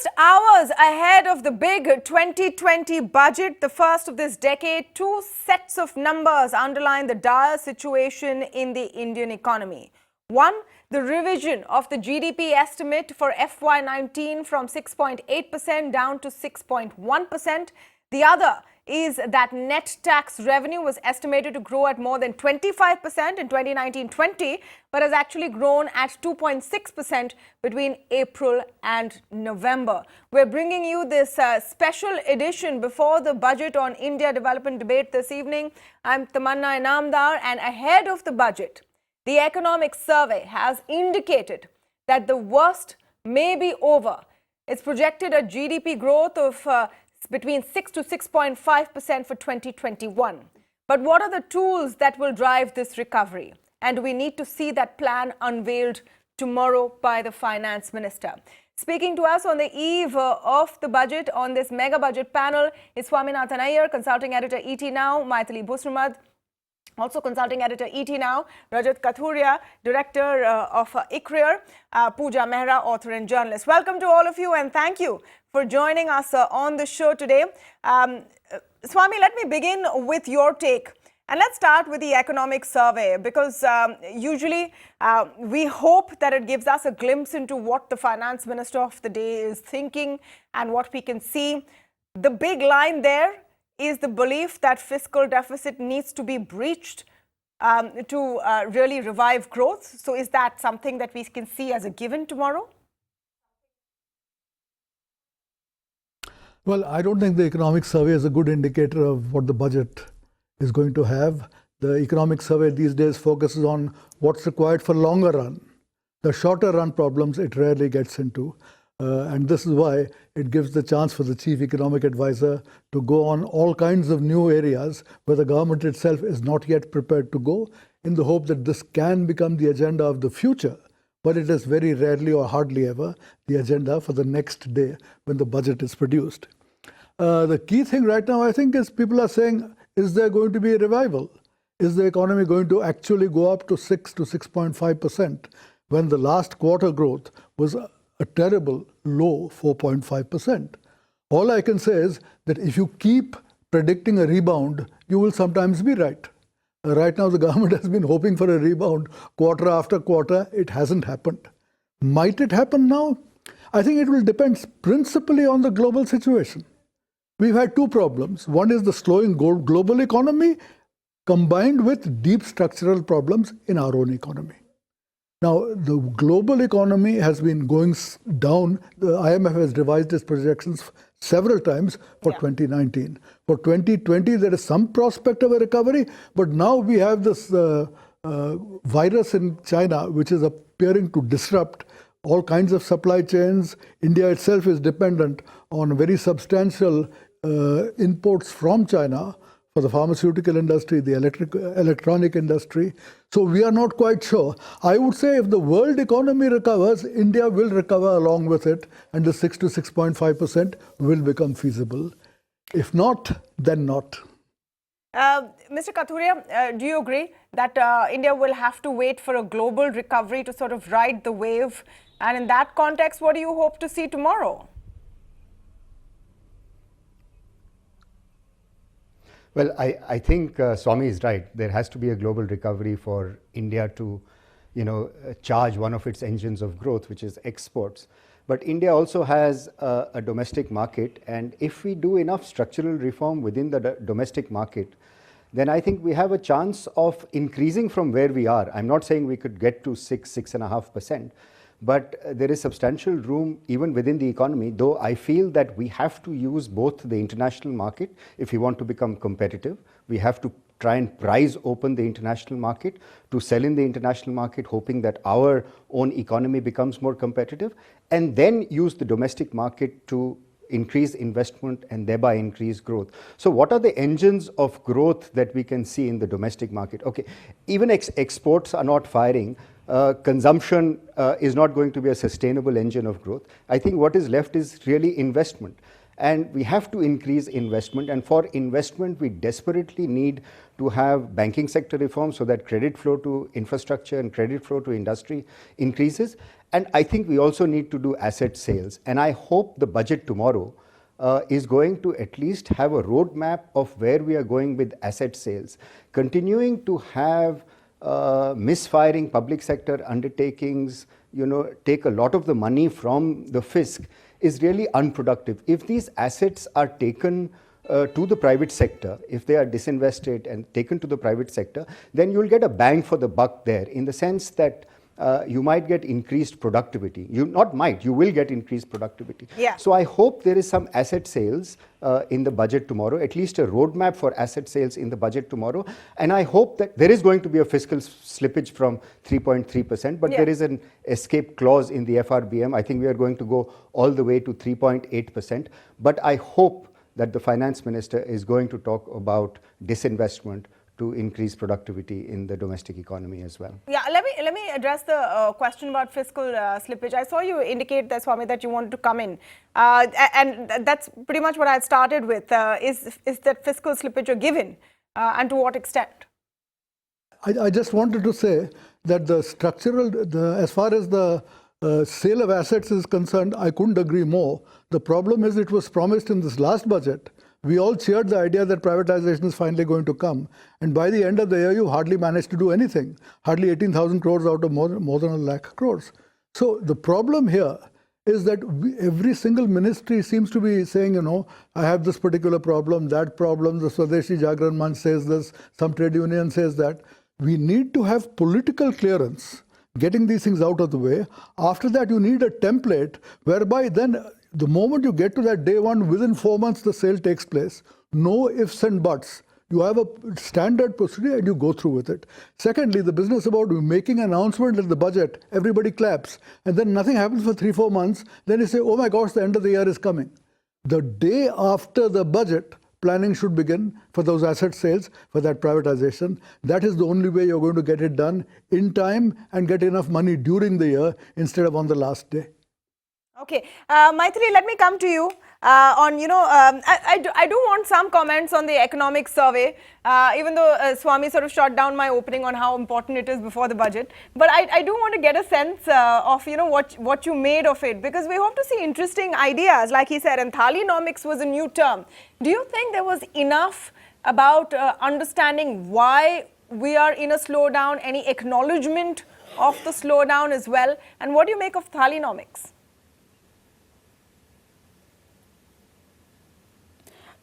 Just hours ahead of the big 2020 budget, the first of this decade, two sets of numbers underline the dire situation in the Indian economy. One, the revision of the GDP estimate for FY19 from 6.8% down to 6.1%. The other is that net tax revenue was estimated to grow at more than 25% in 2019-20, but has actually grown at 2.6% between April and November. We're bringing you this special edition before the budget on India development debate this evening. I'm Tamanna Inamdar, and ahead of the budget, the economic survey has indicated that the worst may be over. It's projected a GDP growth of between 6 to 6.5% for 2021. But what are the tools that will drive this recovery? And we need to see that plan unveiled tomorrow by the finance minister. Speaking to us on the eve of the budget on this mega budget panel is Swaminathan Iyer, consulting editor ET Now, Maithili Busramad, also consulting editor ET Now, Rajat Kathuria, director of ICRIER, Pooja Mehra, author and journalist. Welcome to all of you, and thank you for joining us on the show today. Swami, let me begin with your take. And let's start with the economic survey, because usually we hope that it gives us a glimpse into what the finance minister of the day is thinking and what we can see. The big line there is the belief that fiscal deficit needs to be breached to really revive growth. So is that something that we can see as a given tomorrow? Well, I don't think the economic survey is a good indicator of what the budget is going to have. The economic survey these days focuses on what's required for longer run. The shorter run problems it rarely gets into. And this is why it gives the chance for the chief economic advisor to go on all kinds of new areas where the government itself is not yet prepared to go, in the hope that this can become the agenda of the future. But it is very rarely or hardly ever the agenda for the next day when the budget is produced. The key thing right now, I think, is people are saying, is there going to be a revival? Is the economy going to actually go up to 6 to 6.5% when the last quarter growth was a terrible low 4.5%? All I can say is that if you keep predicting a rebound, you will sometimes be right. Right now, the government has been hoping for a rebound quarter after quarter. It hasn't happened. Might it happen now? I think it will depend principally on the global situation. We've had two problems. One is the slowing global economy combined with deep structural problems in our own economy. Now, the global economy has been going down. The IMF has revised its projections several times for 2019. For 2020, there is some prospect of a recovery, but now we have this virus in China, which is appearing to disrupt all kinds of supply chains. India itself is dependent on very substantial imports from China for the pharmaceutical industry, the electronic industry. So we are not quite sure. I would say if the world economy recovers, India will recover along with it, and the 6 to 6.5% will become feasible. If not, then not. Mr. Kathuria, do you agree that India will have to wait for a global recovery to sort of ride the wave? And in that context, what do you hope to see tomorrow? Well, I think Swami is right. There has to be a global recovery for India to, charge one of its engines of growth, which is exports. But India also has a domestic market, and if we do enough structural reform within the domestic market, then I think we have a chance of increasing from where we are. I'm not saying we could get to 6.5%. But there is substantial room even within the economy, though I feel that we have to use both the international market if we want to become competitive. We have to try and price open the international market to sell in the international market, hoping that our own economy becomes more competitive, and then use the domestic market to increase investment and thereby increase growth. So what are the engines of growth that we can see in the domestic market? Okay, even exports are not firing. Consumption is not going to be a sustainable engine of growth. I think what is left is really investment. And we have to increase investment. And for investment, we desperately need to have banking sector reform so that credit flow to infrastructure and credit flow to industry increases. And I think we also need to do asset sales. And I hope the budget tomorrow is going to at least have a roadmap of where we are going with asset sales. Continuing to have misfiring public sector undertakings, take a lot of the money from the fisc is really unproductive. If these assets are taken to the private sector, if they are disinvested and taken to the private sector, then you'll get a bang for the buck there, in the sense that you might get increased productivity. You will get increased productivity. Yeah. So I hope there is some asset sales in the budget tomorrow, at least a roadmap for asset sales in the budget tomorrow. And I hope that there is going to be a fiscal slippage from 3.3%, but there is an escape clause in the FRBM. I think we are going to go all the way to 3.8%. But I hope that the finance minister is going to talk about disinvestment to increase productivity in the domestic economy as well. Yeah, let me address the question about fiscal slippage. I saw you indicate that, Swami, that you wanted to come in. And that's pretty much what I started with. Is that fiscal slippage a given? And to what extent? I just wanted to say that the structural, as far as the sale of assets is concerned, I couldn't agree more. The problem is it was promised in this last budget. We all cheered the idea that privatization is finally going to come. And by the end of the year, you hardly managed to do anything. Hardly 18,000 crores out of more than 1 lakh crores. So the problem here is that every single ministry seems to be saying, I have this particular problem, that problem, the Swadeshi Jagran Manch says this, some trade union says that. We need to have political clearance, getting these things out of the way. After that, you need a template whereby then the moment you get to that day one, within 4 months, the sale takes place. No ifs and buts. You have a standard procedure and you go through with it. Secondly, the business about making an announcement at the budget, everybody claps, and then nothing happens for 3-4 months. Then you say, oh my gosh, the end of the year is coming. The day after the budget, planning should begin for those asset sales, for that privatization. That is the only way you're going to get it done in time and get enough money during the year instead of on the last day. Okay, Maithili, let me come to you on, I do want some comments on the economic survey, even though Swami sort of shot down my opening on how important it is before the budget. But I do want to get a sense of, what you made of it, because we hope to see interesting ideas, like he said, and Thalinomics was a new term. Do you think there was enough about understanding why we are in a slowdown, any acknowledgement of the slowdown as well? And what do you make of Thalinomics?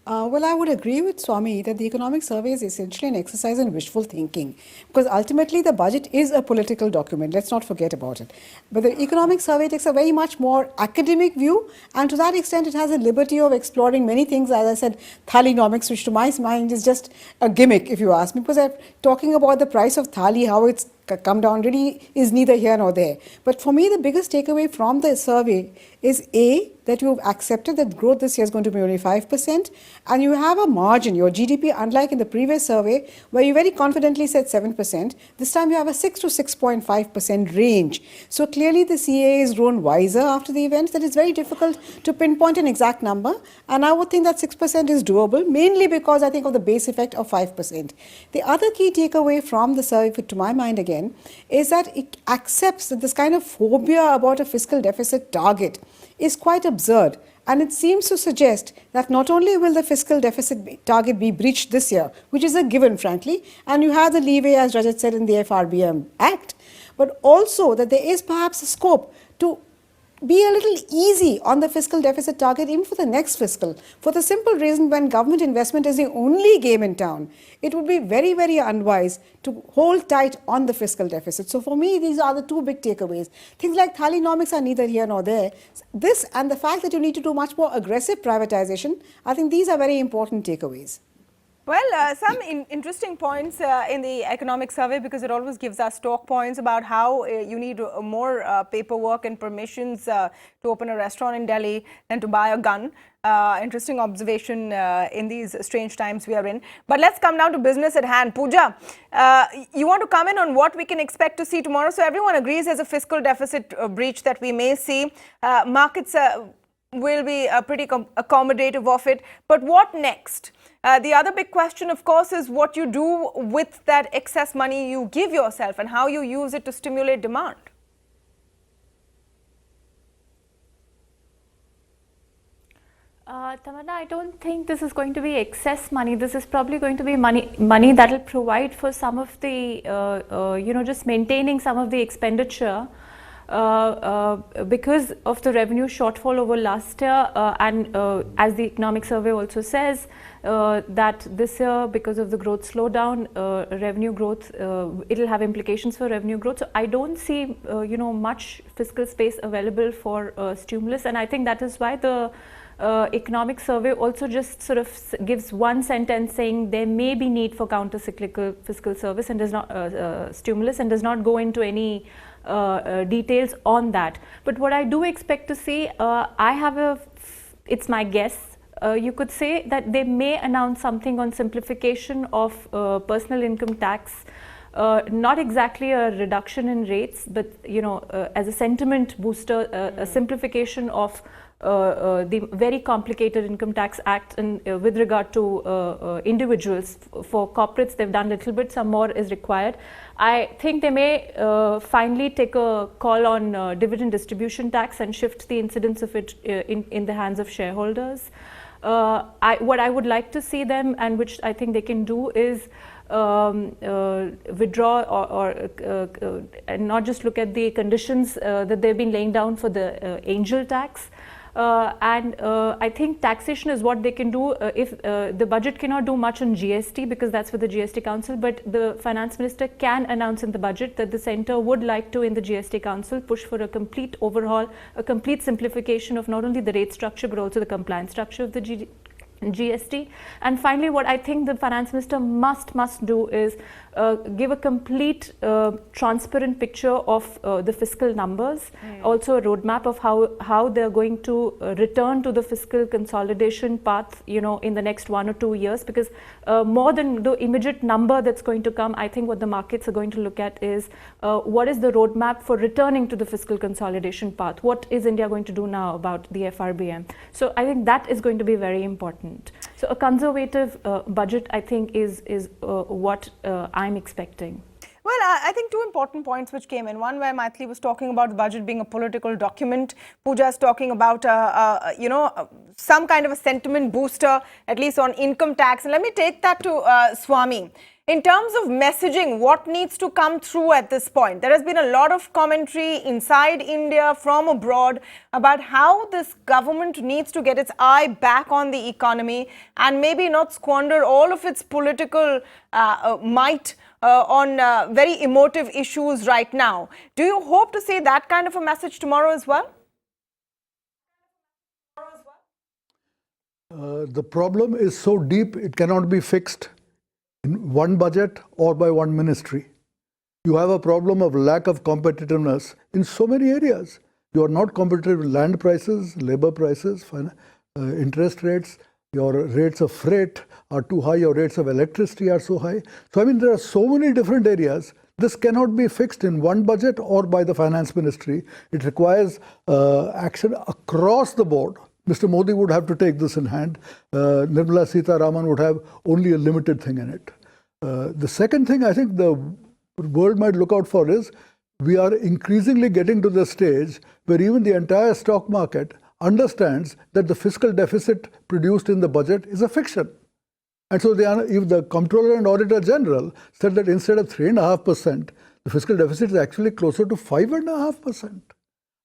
Well, I would agree with Swami that the economic survey is essentially an exercise in wishful thinking, because ultimately the budget is a political document. Let's not forget about it. But the economic survey takes a very much more academic view, and to that extent it has a liberty of exploring many things. As I said, Thalinomics, which to my mind is just a gimmick, if you ask me, because I'm talking about the price of thali, how it's come down, really is neither here nor there. But for me, the biggest takeaway from the survey is A, that you've accepted that growth this year is going to be only 5%, and you have a margin. Your GDP, unlike in the previous survey, where you very confidently said 7%, this time you have a 6 to 6.5% range. So clearly the CAA has grown wiser after the event, that it's very difficult to pinpoint an exact number, and I would think that 6% is doable, mainly because I think of the base effect of 5%. The other key takeaway from the survey, to my mind again, is that it accepts that this kind of phobia about a fiscal deficit target is quite absurd, and it seems to suggest that not only will the fiscal deficit target be breached this year, which is a given frankly, and you have the leeway, as Rajat said, in the FRBM Act, but also that there is perhaps a scope to be a little easy on the fiscal deficit target even for the next fiscal, for the simple reason when government investment is the only game in town, it would be very, very unwise to hold tight on the fiscal deficit. So for me, these are the two big takeaways. Things like Thalinomics are neither here nor there. This and the fact that you need to do much more aggressive privatization, I think these are very important takeaways. Well, some interesting points in the economic survey, because it always gives us talk points about how you need more paperwork and permissions to open a restaurant in Delhi than to buy a gun. Interesting observation in these strange times we are in. But let's come down to business at hand. Pooja, you want to comment on what we can expect to see tomorrow? So everyone agrees there's a fiscal deficit breach that we may see. Markets will be pretty accommodative of it. But what next? The other big question, of course, is what you do with that excess money you give yourself and how you use it to stimulate demand. Tamanna, I don't think this is going to be excess money. This is probably going to be money that will provide for some of the, just maintaining some of the expenditure because of the revenue shortfall over last year, and as the economic survey also says, that this year, because of the growth slowdown, revenue growth, it'll have implications for revenue growth. So I don't see, much fiscal space available for stimulus, and I think that is why the economic survey also just sort of gives one sentence saying there may be need for counter-cyclical fiscal service and does not stimulus, and does not go into any details on that. But what I do expect to see, it's my guess, you could say that they may announce something on simplification of personal income tax. Not exactly a reduction in rates, but as a sentiment booster, a simplification of the very complicated Income Tax Act, and with regard to individuals. For corporates, they've done a little bit, some more is required. I think they may finally take a call on dividend distribution tax and shift the incidence of it in the hands of shareholders. What I would like to see them, and which I think they can do, is withdraw and not just look at the conditions that they've been laying down for the angel tax. I think taxation is what they can do. If the budget cannot do much on GST, because that's for the GST Council, but the Finance Minister can announce in the budget that the centre would like to, in the GST Council, push for a complete overhaul, a complete simplification of not only the rate structure but also the compliance structure of the GST. And finally, what I think the Finance Minister must do is give a complete transparent picture of the fiscal numbers, also a roadmap of how they're going to return to the fiscal consolidation path, in the next 1 or 2 years, because more than the immediate number that's going to come, I think what the markets are going to look at is what is the roadmap for returning to the fiscal consolidation path? What is India going to do now about the FRBM? So I think that is going to be very important. So a conservative budget, I think, is what I'm expecting. Well, I think two important points which came in. One, where Maithili was talking about the budget being a political document. Pooja is talking about, some kind of a sentiment booster, at least on income tax. And let me take that to Swami. In terms of messaging, what needs to come through at this point? There has been a lot of commentary inside India, from abroad, about how this government needs to get its eye back on the economy and maybe not squander all of its political might on very emotive issues right now. Do you hope to see that kind of a message tomorrow as well? The problem is so deep, it cannot be fixed in one budget or by one ministry. You have a problem of lack of competitiveness in so many areas. You are not competitive with land prices, labor prices, interest rates. Your rates of freight are too high, your rates of electricity are so high. So, I mean, there are so many different areas. This cannot be fixed in one budget or by the finance ministry. It requires action across the board. Mr. Modi would have to take this in hand. Nirmala Sitharaman would have only a limited thing in it. The second thing I think the world might look out for is, we are increasingly getting to the stage where even the entire stock market understands that the fiscal deficit produced in the budget is a fiction. And so if the Comptroller and Auditor General said that instead of 3.5%, the fiscal deficit is actually closer to 5.5%.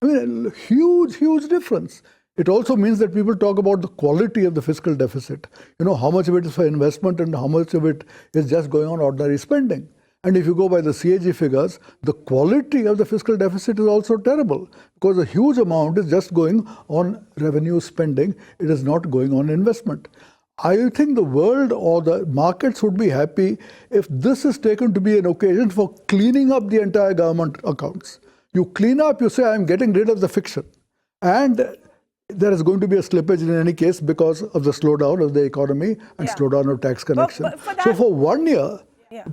I mean, a huge difference. It also means that people talk about the quality of the fiscal deficit. How much of it is for investment and how much of it is just going on ordinary spending. And if you go by the CAG figures, the quality of the fiscal deficit is also terrible, because a huge amount is just going on revenue spending. It is not going on investment. I think the world or the markets would be happy if this is taken to be an occasion for cleaning up the entire government accounts. You clean up, you say, I'm getting rid of the fiction. And there is going to be a slippage in any case because of the slowdown of the economy and slowdown of tax collection. But for that, so for 1 year,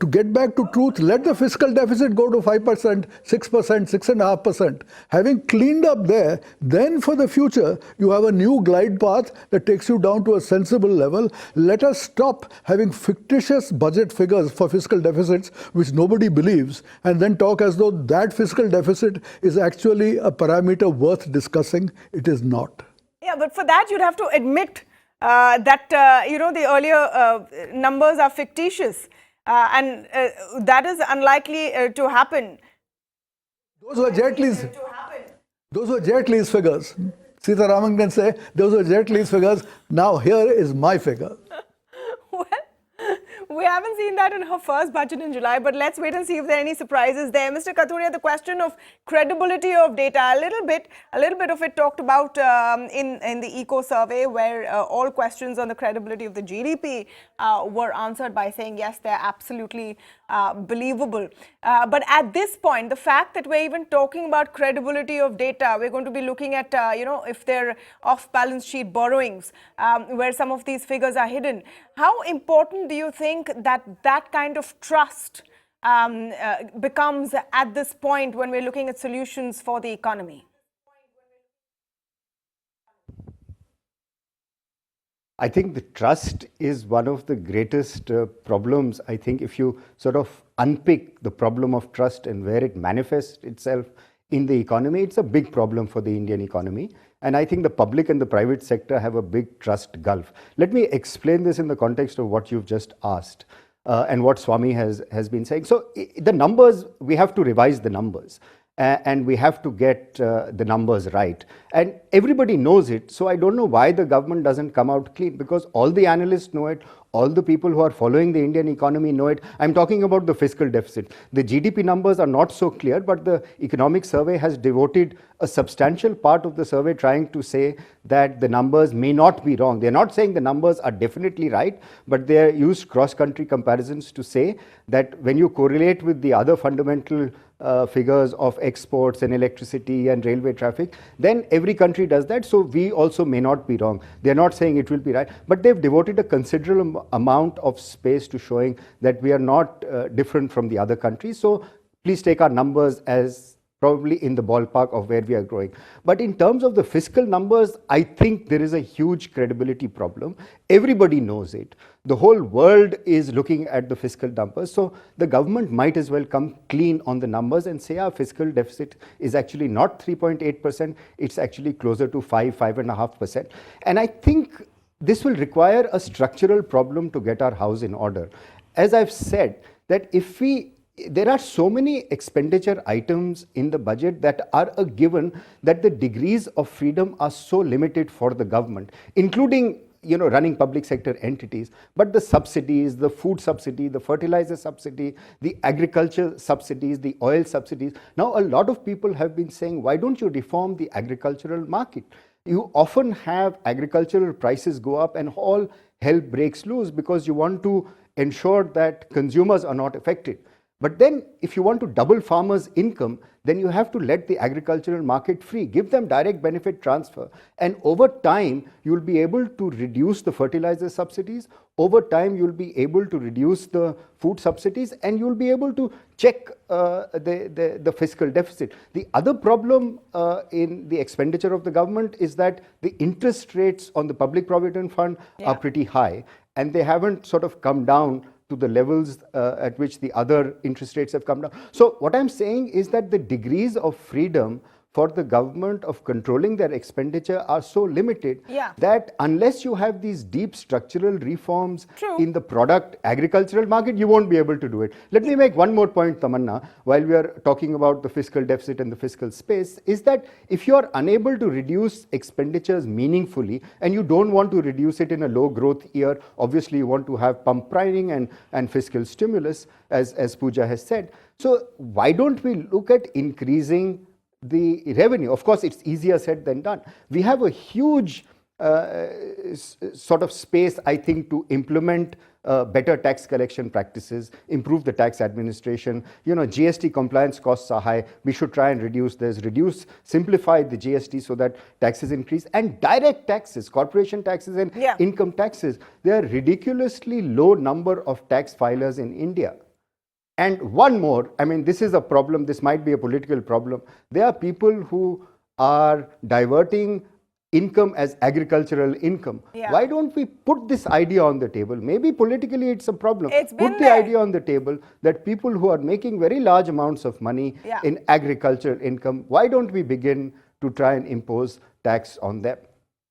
To get back to truth, let the fiscal deficit go to 5%, 6%, 6.5%. Having cleaned up there, then for the future, you have a new glide path that takes you down to a sensible level. Let us stop having fictitious budget figures for fiscal deficits, which nobody believes, and then talk as though that fiscal deficit is actually a parameter worth discussing. It is not. Yeah, but for that, you'd have to admit that, the earlier numbers are fictitious. And that is unlikely to happen. Those were Jet Li's figures. Sitaraman can say, those were Jet Li's figures. Now here is my figure. Well, we haven't seen that in her first budget in July, but let's wait and see if there are any surprises there. Mr. Kathuria, the question of credibility of data, a little bit of it talked about in the ECO survey, where all questions on the credibility of the GDP were answered by saying, yes, they're absolutely believable. But at this point, the fact that we're even talking about credibility of data, we're going to be looking at, if they're off-balance sheet borrowings, where some of these figures are hidden. How important do you think that kind of trust becomes at this point when we're looking at solutions for the economy? I think the trust is one of the greatest problems. I think if you sort of unpick the problem of trust and where it manifests itself in the economy, it's a big problem for the Indian economy. And I think the public and the private sector have a big trust gulf. Let me explain this in the context of what you've just asked and what Swami has been saying. So the numbers, we have to revise the numbers. And we have to get the numbers right. And everybody knows it, so I don't know why the government doesn't come out clean, because all the analysts know it, all the people who are following the Indian economy know it. I'm talking about the fiscal deficit. The GDP numbers are not so clear, but the economic survey has devoted a substantial part of the survey trying to say that the numbers may not be wrong. They're not saying the numbers are definitely right, but they used cross-country comparisons to say that when you correlate with the other fundamental figures of exports and electricity and railway traffic, then every country does that. So we also may not be wrong. They're not saying it will be right, but they've devoted a considerable amount of space to showing that we are not different from the other countries. So please take our numbers as probably in the ballpark of where we are growing. But in terms of the fiscal numbers, I think there is a huge credibility problem. Everybody knows it. The whole world is looking at the fiscal numbers. So the government might as well come clean on the numbers and say our fiscal deficit is actually not 3.8%, it's actually closer to 5.5%. And I think this will require a structural problem to get our house in order. As I've said, that there are so many expenditure items in the budget that are a given, that the degrees of freedom are so limited for the government, including running public sector entities. But the subsidies, the food subsidy, the fertilizer subsidy, the agriculture subsidies, the oil subsidies. Now, a lot of people have been saying, why don't you reform the agricultural market? You often have agricultural prices go up and all hell breaks loose because you want to ensure that consumers are not affected. But then if you want to double farmers' income, then you have to let the agricultural market free, give them direct benefit transfer. And over time, you'll be able to reduce the fertilizer subsidies. Over time, you'll be able to reduce the food subsidies, and you'll be able to check the fiscal deficit. The other problem in the expenditure of the government is that the interest rates on the public provident fund are pretty high, and they haven't sort of come down to the levels at which the other interest rates have come down. So what I'm saying is that the degrees of freedom for the government of controlling their expenditure are so limited that unless you have these deep structural reforms in the product agricultural market, you won't be able to do it. Let me make one more point, Tamanna, while we are talking about the fiscal deficit and the fiscal space, is that if you are unable to reduce expenditures meaningfully and you don't want to reduce it in a low growth year, obviously you want to have pump priming and fiscal stimulus, as Pooja has said. So why don't we look at increasing the revenue? Of course, it's easier said than done. We have a huge sort of space, I think, to implement better tax collection practices, improve the tax administration. GST compliance costs are high. We should try and reduce this, simplify the GST so that taxes increase. And direct taxes, corporation taxes and income taxes, there are ridiculously low number of tax filers in India. And one more, I mean, this is a problem, this might be a political problem. There are people who are diverting income as agricultural income. Yeah. Why don't we put this idea on the table? Maybe politically it's a problem. It's been Put the there. idea on the table that people who are making very large amounts of money Yeah. in agricultural income, why don't we begin to try and impose tax on them?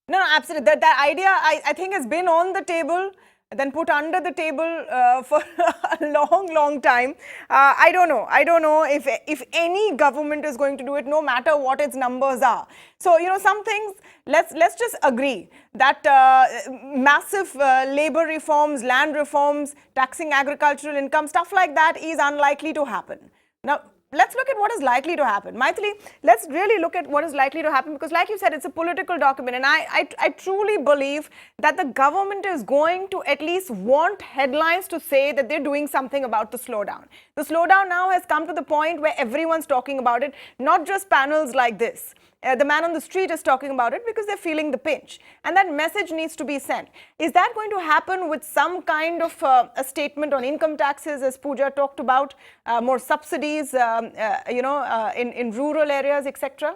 No, no, absolutely. That idea, I think, has been on the table, then put under the table for a long, long time. I don't know. I don't know if any government is going to do it, no matter what its numbers are. So, you know, some things, let's just agree that massive labor reforms, land reforms, taxing agricultural income, stuff like that is unlikely to happen. Now, let's look at what is likely to happen. Maithili, let's really look at what is likely to happen, because like you said, it's a political document, and I truly believe that the government is going to at least want headlines to say that they're doing something about the slowdown. The slowdown now has come to the point where everyone's talking about it, not just panels like this. The man on the street is talking about it because they're feeling the pinch, and that message needs to be sent. Is that going to happen with some kind of a statement on income taxes, as Pooja talked about, more subsidies, in rural areas, etc.?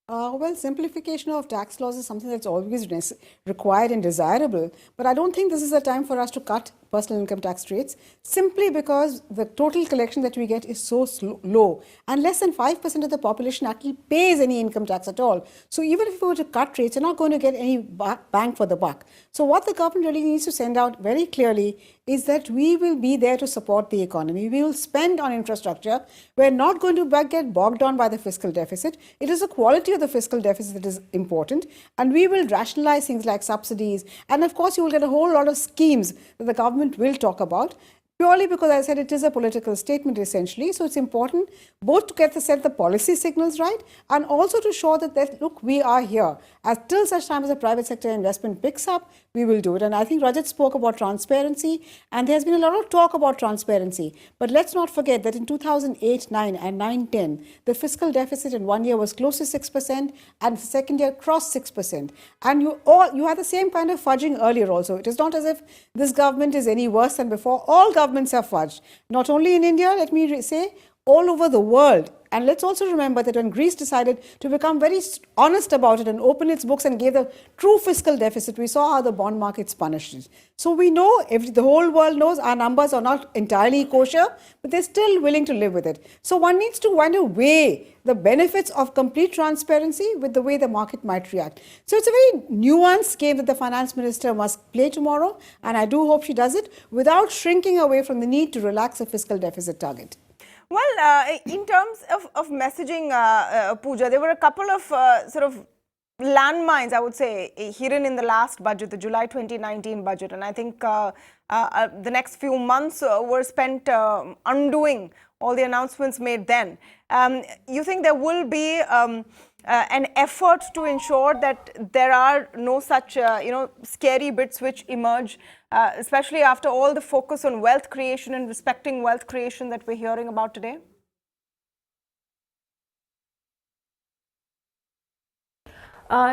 Well, simplification of tax laws is something that's always required and desirable, but I don't think this is a time for us to cut personal income tax rates, simply because the total collection that we get is so low, and less than 5% of the population actually pays any income tax at all. So even if we were to cut rates, you're not going to get any bang for the buck. So what the government really needs to send out very clearly is that we will be there to support the economy. We will spend on infrastructure. We're not going to get bogged down by the fiscal deficit. It is the quality of the fiscal deficit that is important, and we will rationalize things like subsidies. And of course, you will get a whole lot of schemes that the government will talk about, purely because, as I said, it is a political statement essentially. So it's important both to set the policy signals right, and also to show that look, we are here. Till such time as the private sector investment picks up, we will do it. And I think Rajat spoke about transparency, and there's been a lot of talk about transparency. But let's not forget that in 2008, 9 and 9, 10, the fiscal deficit in 1 year was close to 6%, and the second year crossed 6%. And you had the same kind of fudging earlier also. It is not as if this government is any worse than before. All governments have fudged. Not only in India, let me say, all over the world. And let's also remember that when Greece decided to become very honest about it and open its books and gave the true fiscal deficit, we saw how the bond markets punished it. So we know, the whole world knows our numbers are not entirely kosher, but they're still willing to live with it. So one needs to weigh the benefits of complete transparency with the way the market might react. So it's a very nuanced game that the finance minister must play tomorrow, and I do hope she does it without shrinking away from the need to relax the fiscal deficit target. Well, in terms of messaging, Pooja, there were a couple of sort of landmines, I would say, hidden in the last budget, the July 2019 budget. And I think the next few months were spent undoing all the announcements made then. You think there will be an effort to ensure that there are no such, scary bits which emerge, especially after all the focus on wealth creation and respecting wealth creation that we're hearing about today?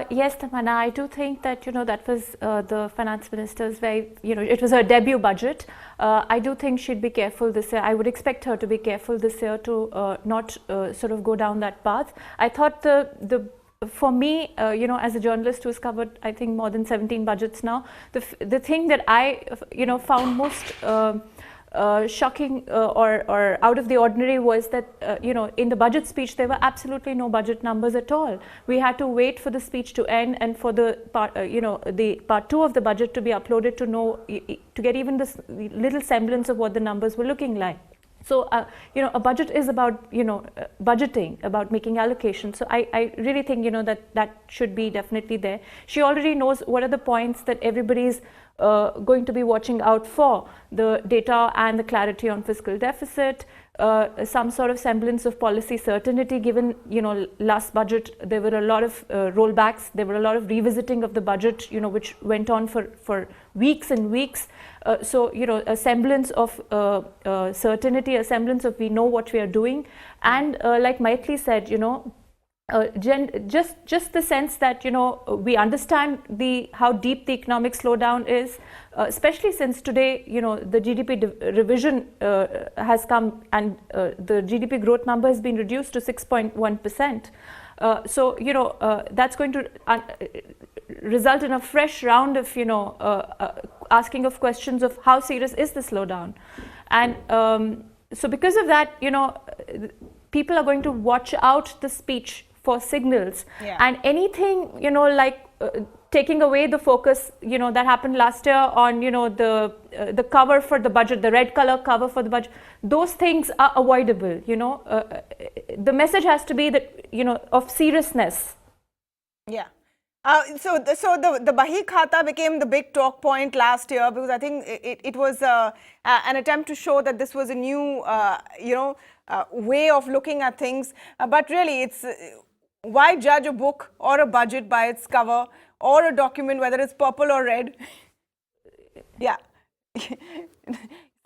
Yes, Tamanna, I do think that, that was the finance minister's it was her debut budget. I do think she'd be careful this year. I would expect her to be careful this year to not sort of go down that path. I thought for me, as a journalist who's covered, I think, more than 17 budgets now, the thing that I, found most shocking or out of the ordinary was that, in the budget speech, there were absolutely no budget numbers at all. We had to wait for the speech to end and for the part, the part 2 of the budget to be uploaded to get even this little semblance of what the numbers were looking like. So, a budget is about, budgeting, about making allocations. So I really think, that should be definitely there. She already knows what are the points that everybody's going to be watching out for: the data and the clarity on fiscal deficit, some sort of semblance of policy certainty, given, last budget there were a lot of rollbacks, there were a lot of revisiting of the budget, which went on for weeks and weeks. So, a semblance of certainty, a semblance of we know what we are doing. And like Maithili said, just the sense that we understand how deep the economic slowdown is, especially since today the GDP revision has come, and the GDP growth number has been reduced to 6.1%. So that's going to result in a fresh round of asking of questions of how serious is the slowdown, and so because of that people are going to watch out the speech for signals. Yeah. And anything like taking away the focus that happened last year on the cover for the budget, the red color cover for the budget, those things are avoidable. The message has to be that of seriousness. Yeah. So the Bahi Khata became the big talk point last year, because I think it was an attempt to show that this was a new way of looking at things. But really, it's why judge a book or a budget by its cover, or a document, whether it's purple or red? Yeah.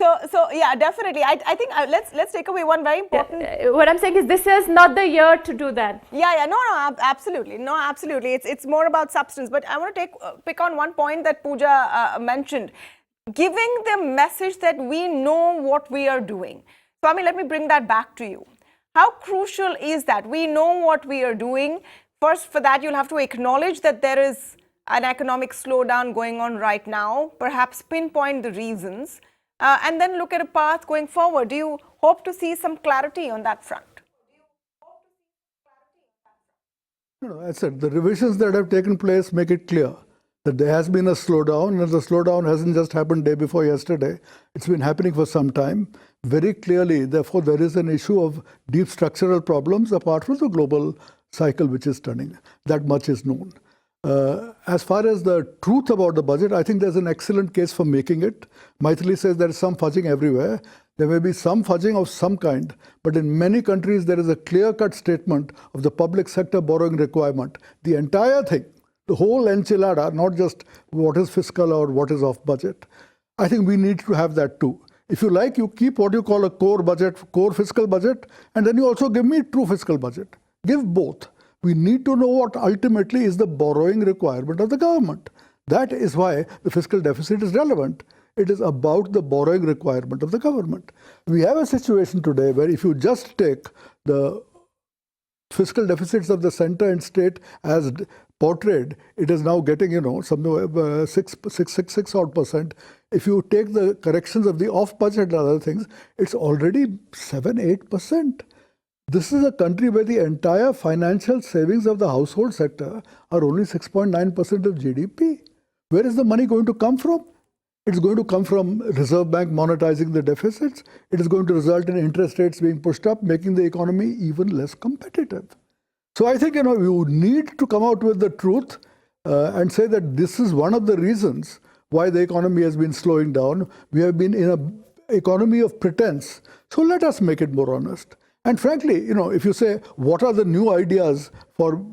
So yeah, definitely. I think let's take away one very important. What I'm saying is, this is not the year to do that. Yeah. No, absolutely. No, absolutely. It's more about substance. But I want to pick on one point that Pooja mentioned, giving the message that we know what we are doing. Swami, let me bring that back to you. How crucial is that? We know what we are doing. First, for that, you'll have to acknowledge that there is an economic slowdown going on right now, perhaps pinpoint the reasons, and then look at a path going forward. Do you hope to see some clarity on that front? I said the revisions that have taken place make it clear that there has been a slowdown, and the slowdown hasn't just happened day before yesterday. It's been happening for some time. Very clearly, therefore, there is an issue of deep structural problems apart from the global cycle which is turning. That much is known. As far as the truth about the budget, I think there's an excellent case for making it. Maithili says there is some fudging everywhere. There may be some fudging of some kind, but in many countries there is a clear-cut statement of the public sector borrowing requirement. The entire thing, the whole enchilada, not just what is fiscal or what is off budget. I think we need to have that too. If you like, you keep what you call a core budget, core fiscal budget, and then you also give me true fiscal budget. Give both. We need to know what ultimately is the borrowing requirement of the government. That is why the fiscal deficit is relevant. It is about the borrowing requirement of the government. We have a situation today where if you just take the fiscal deficits of the center and state as portrayed, it is now getting, something 6 odd percent. If you take the corrections of the off budget and other things, it's already 7-8%. This is a country where the entire financial savings of the household sector are only 6.9% of GDP. Where is the money going to come from? It's going to come from Reserve Bank monetizing the deficits. It is going to result in interest rates being pushed up, making the economy even less competitive. So I think, you need to come out with the truth and say that this is one of the reasons why the economy has been slowing down. We have been in an economy of pretense. So let us make it more honest. And frankly, if you say, what are the new ideas for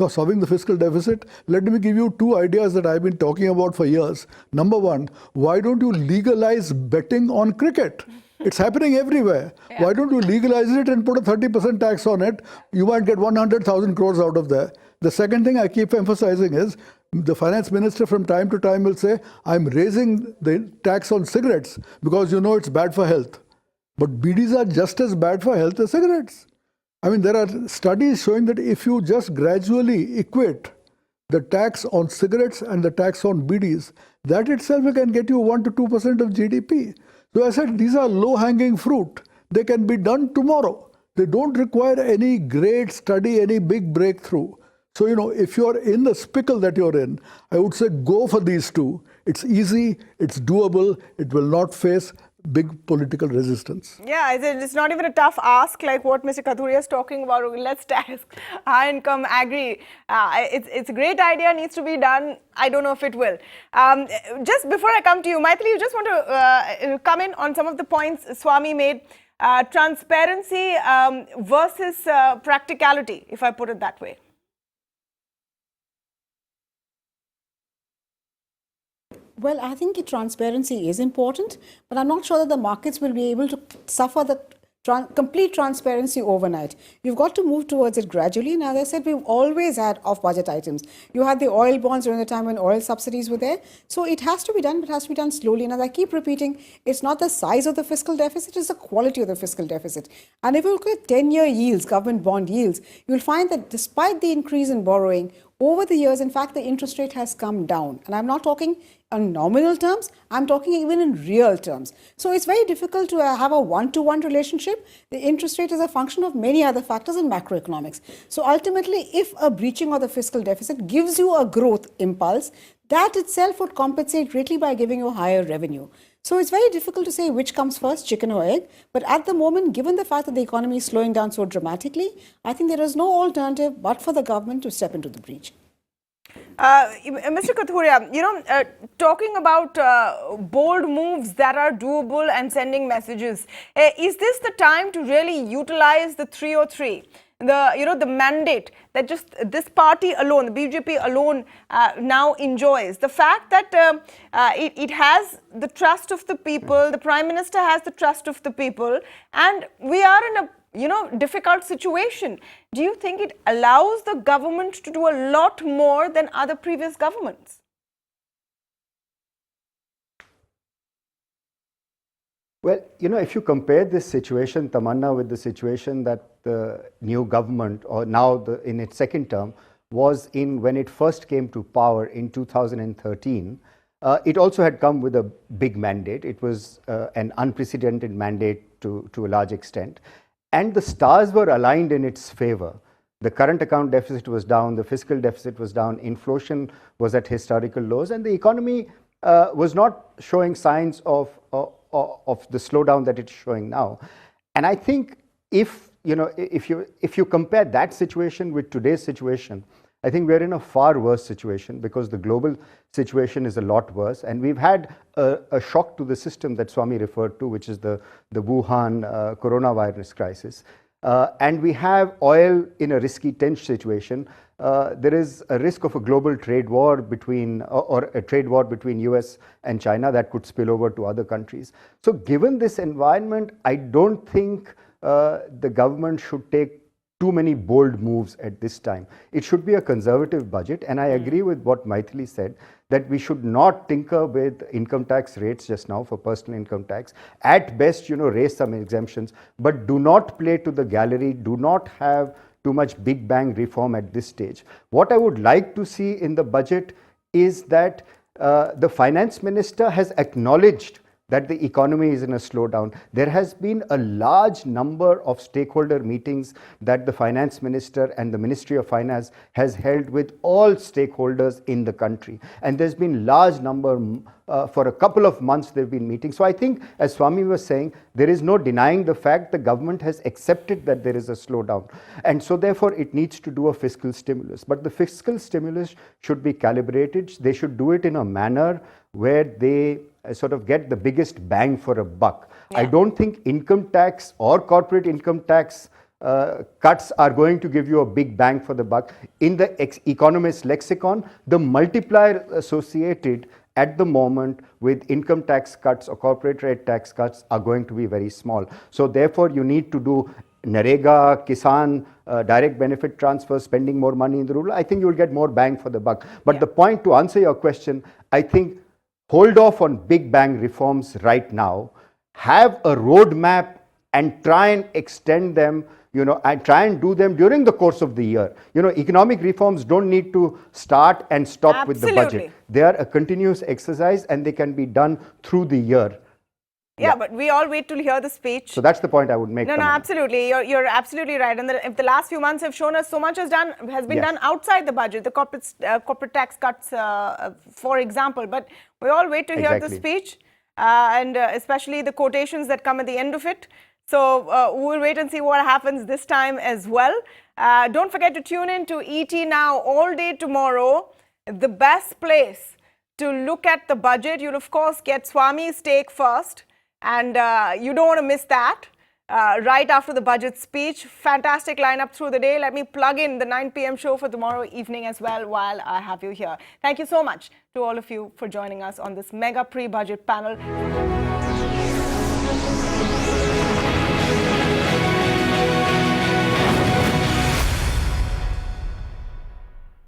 solving the fiscal deficit? Let me give you two ideas that I've been talking about for years. Number one, why don't you legalize betting on cricket? It's happening everywhere. Yeah. Why don't you legalize it and put a 30% tax on it? You might get 100,000 crores out of there. The second thing I keep emphasizing is, the finance minister from time to time will say, I'm raising the tax on cigarettes because it's bad for health. But BDs are just as bad for health as cigarettes. I mean, there are studies showing that if you just gradually equate the tax on cigarettes and the tax on BDs, that itself can get you 1 to 2% of GDP. So I said, these are low-hanging fruit. They can be done tomorrow. They don't require any great study, any big breakthrough. So, if you're in the spickle that you're in, I would say go for these two. It's easy, it's doable, it will not face big political resistance. Yeah, it's not even a tough ask like what Mr. Kathuria is talking about. Let's tax high-income agri. It's a great idea, needs to be done. I don't know if it will. Just before I come to you, Maithili, you just want to come in on some of the points Swami made. Transparency versus practicality, if I put it that way. Well, I think transparency is important, but I'm not sure that the markets will be able to suffer the complete transparency overnight. You've got to move towards it gradually. And as I said, we've always had off-budget items. You had the oil bonds during the time when oil subsidies were there. So it has to be done, but it has to be done slowly. And as I keep repeating, it's not the size of the fiscal deficit, it's the quality of the fiscal deficit. And if you look at 10-year yields, government bond yields, you'll find that despite the increase in borrowing, over the years, in fact, the interest rate has come down. And I'm not talking in nominal terms, I'm talking even in real terms. So it's very difficult to have a one-to-one relationship. The interest rate is a function of many other factors in macroeconomics. So ultimately, if a breaching of the fiscal deficit gives you a growth impulse, that itself would compensate greatly by giving you higher revenue. So it's very difficult to say which comes first, chicken or egg. But at the moment, given the fact that the economy is slowing down so dramatically, I think there is no alternative but for the government to step into the breach. Mr. Kathuria, talking about bold moves that are doable and sending messages, is this the time to really utilize the 303? The mandate that just this party alone, the BJP alone, now enjoys. The fact that it has the trust of the people, the Prime Minister has the trust of the people, and we are in a difficult situation. Do you think it allows the government to do a lot more than other previous governments? Well, if you compare this situation, Tamanna, with the situation that the new government, or now in its second term, was in when it first came to power in 2013, it also had come with a big mandate. It was an unprecedented mandate to a large extent. And the stars were aligned in its favor. The current account deficit was down, the fiscal deficit was down, inflation was at historical lows, and the economy was not showing signs of the slowdown that it's showing now. And I think if you compare that situation with today's situation, I think we're in a far worse situation because the global situation is a lot worse. And we've had a shock to the system that Swami referred to, which is the Wuhan coronavirus crisis. And we have oil in a risky, tense situation. There is a risk of a global trade war or a trade war between US and China that could spill over to other countries. So given this environment, I don't think the government should take too many bold moves at this time. It should be a conservative budget, and I agree with what Maithili said, that we should not tinker with income tax rates just now for personal income tax. At best, raise some exemptions, but do not play to the gallery, do not have too much big bang reform at this stage. What I would like to see in the budget is that the finance minister has acknowledged that the economy is in a slowdown. There has been a large number of stakeholder meetings that the finance minister and the Ministry of Finance has held with all stakeholders in the country. And there's been large number, for a couple of months they've been meeting. So I think, as Swami was saying, there is no denying the fact the government has accepted that there is a slowdown. And so therefore it needs to do a fiscal stimulus. But the fiscal stimulus should be calibrated. They should do it in a manner where they sort of get the biggest bang for a buck. Yeah. I don't think income tax or corporate income tax cuts are going to give you a big bang for the buck. In the economist lexicon, the multiplier associated at the moment with income tax cuts or corporate rate tax cuts are going to be very small. So therefore you need to do Narega, Kisan, direct benefit transfer, spending more money in the rural. I think you will get more bang for the buck. But the point, to answer your question, I think hold off on big bang reforms right now, have a roadmap and try and extend them, and try and do them during the course of the year. Economic reforms don't need to start and stop with the budget. They are a continuous exercise and they can be done through the year. Yeah, but we all wait to hear the speech. So that's the point I would make. No, absolutely. You're absolutely right. And if the last few months have shown us so much has been done outside the budget, the corporate tax cuts, for example. But we all wait to hear the speech, and especially the quotations that come at the end of it. So we'll wait and see what happens this time as well. Don't forget to tune in to ET Now all day tomorrow. The best place to look at the budget. You'll, of course, get Swami's take first. And you don't want to miss that. Right after the budget speech, fantastic lineup through the day. Let me plug in the 9 p.m. show for tomorrow evening as well while I have you here. Thank you so much to all of you for joining us on this mega pre-budget panel.